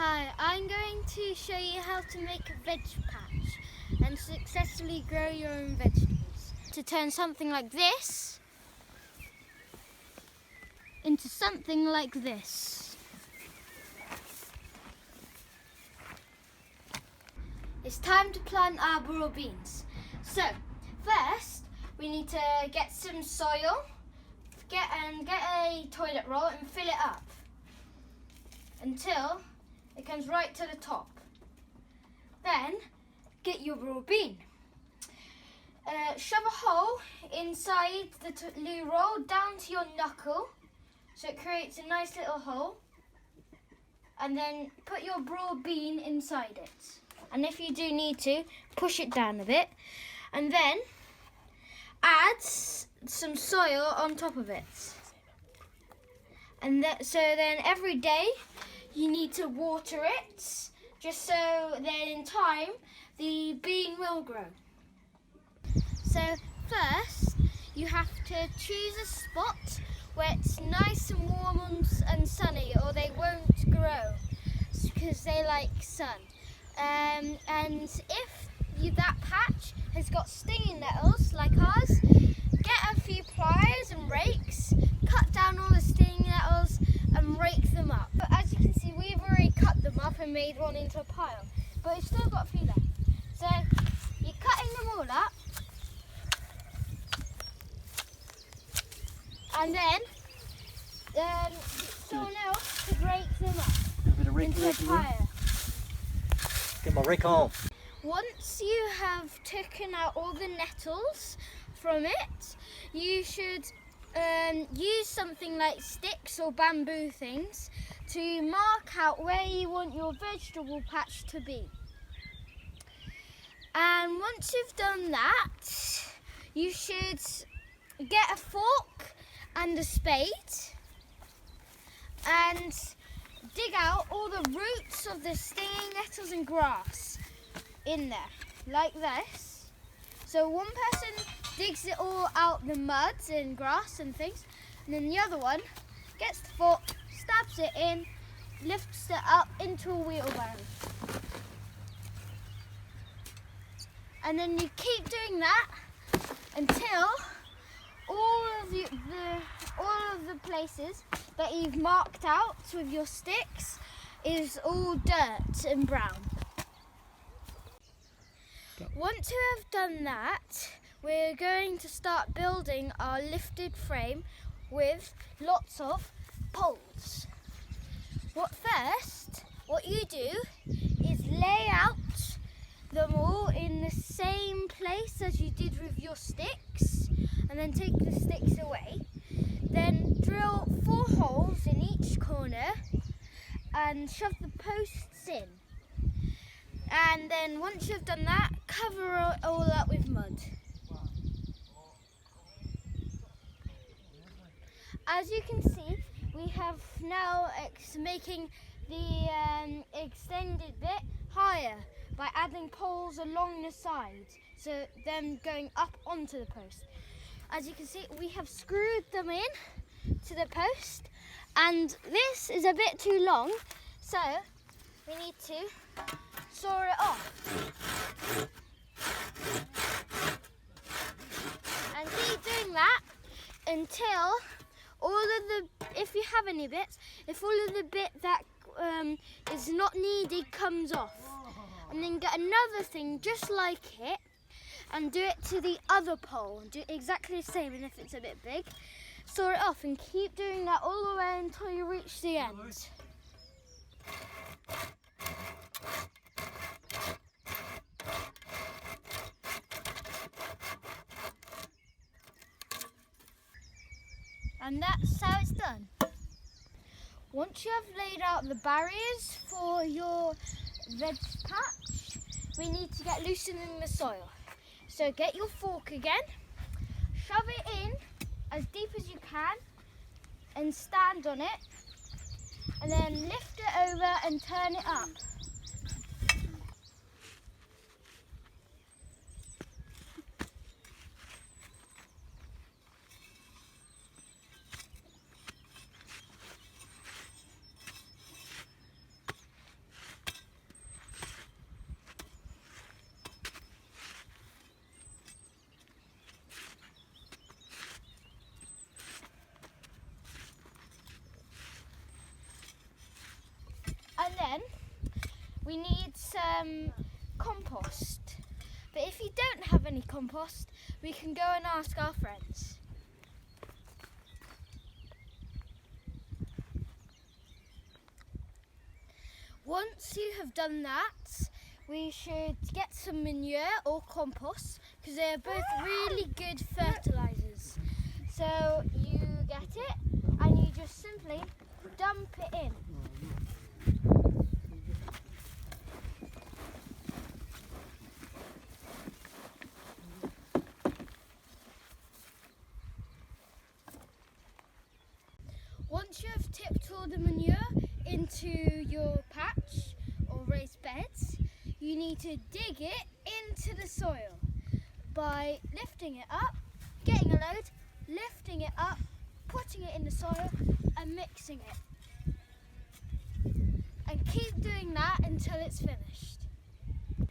Hi, I'm going to show you how to make a veg patch and successfully grow your own vegetables. To turn something like this into something like this. It's time to plant our broad beans. So, first we need to get some soil, get a toilet roll and fill it up until it comes right to the top. Then get your broad bean. Shove a hole inside the loo roll down to your knuckle so it creates a nice little hole, and then put your broad bean inside it. And if you do need to, push it down a bit, and then add some soil on top of it. And so then every day you need to water it, just so then in time the bean will grow. So first you have to choose a spot where it's nice and warm and sunny, or they won't grow because they like sun. And if that patch has got stinging nettles like ours, get a few pliers and rakes, cut down all the stinging nettles and rake them up. But as you can see, we've already cut them up and made one into a pile, but we've still got a few left. So you're cutting them all up, and then someone else could rake them up into a pile. Get my rake on. Once you have taken out all the nettles from it, you should use something like sticks or bamboo things to mark out where you want your vegetable patch to be. And once you've done that, you should get a fork and a spade and dig out all the roots of the stinging nettles and grass in there, like this. So one person digs it all out, the mud and grass and things, and then the other one gets the fork, stabs it in, lifts it up into a wheelbarrow. And then you keep doing that until all of the places that you've marked out with your sticks is all dirt and brown. Once you have done that, we're going to start building our lifted frame with lots of poles. What you do is lay out them all in the same place as you did with your sticks, and then take the sticks away. Then drill 4 holes in each corner and shove the posts in. And then once you've done that, cover it all up with mud. As you can see, we have now making the extended bit higher by adding poles along the side, so them going up onto the post. As you can see, we have screwed them in to the post, and this is a bit too long, so we need to saw it off. And keep doing that until if you have any bits, if all of the bit that is not needed comes off. And then get another thing just like it and do it to the other pole and do exactly the same, and if it's a bit big, saw it off, and keep doing that all the way until you reach the end. And that's how it's done. Once you have laid out the barriers for your veg patch, we need to get loosening the soil. So get your fork again, shove it in as deep as you can and stand on it, and then lift it over and turn it up. some compost. But if you don't have any compost, we can go and ask our friends. Once you have done that, we should get some manure or compost because they are both really good fertilisers. So you get it and you just simply dump it in. Once you have tipped all the manure into your patch or raised beds, you need to dig it into the soil by lifting it up, getting a load, lifting it up, putting it in the soil and mixing it. And keep doing that until it's finished.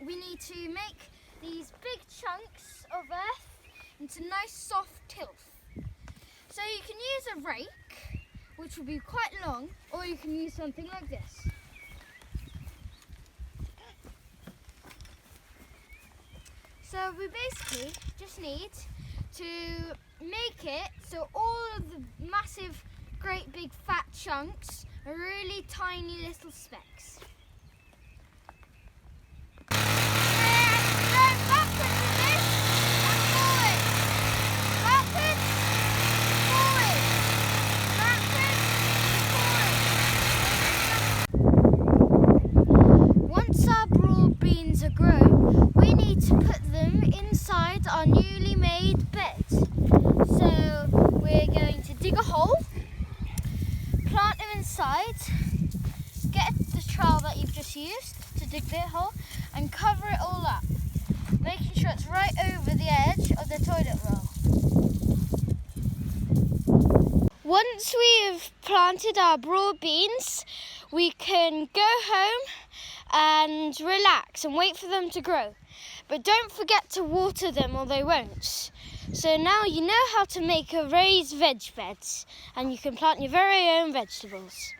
We need to make these big chunks of earth into nice soft tilth. So you can use a rake, which will be quite long, or you can use something like this. So we basically just need to make it so all of the massive, great big fat chunks are really tiny little specks. Once our broad beans are grown, we need to put them inside our newly made bed. So we're going to dig a hole, plant them inside, get the trowel that you've just used to dig the hole and cover it all up, making sure it's right over the edge of the toilet roll. Once we have planted our broad beans, we can go home and relax and wait for them to grow. But don't forget to water them or they won't. So now you know how to make a raised veg bed and you can plant your very own vegetables.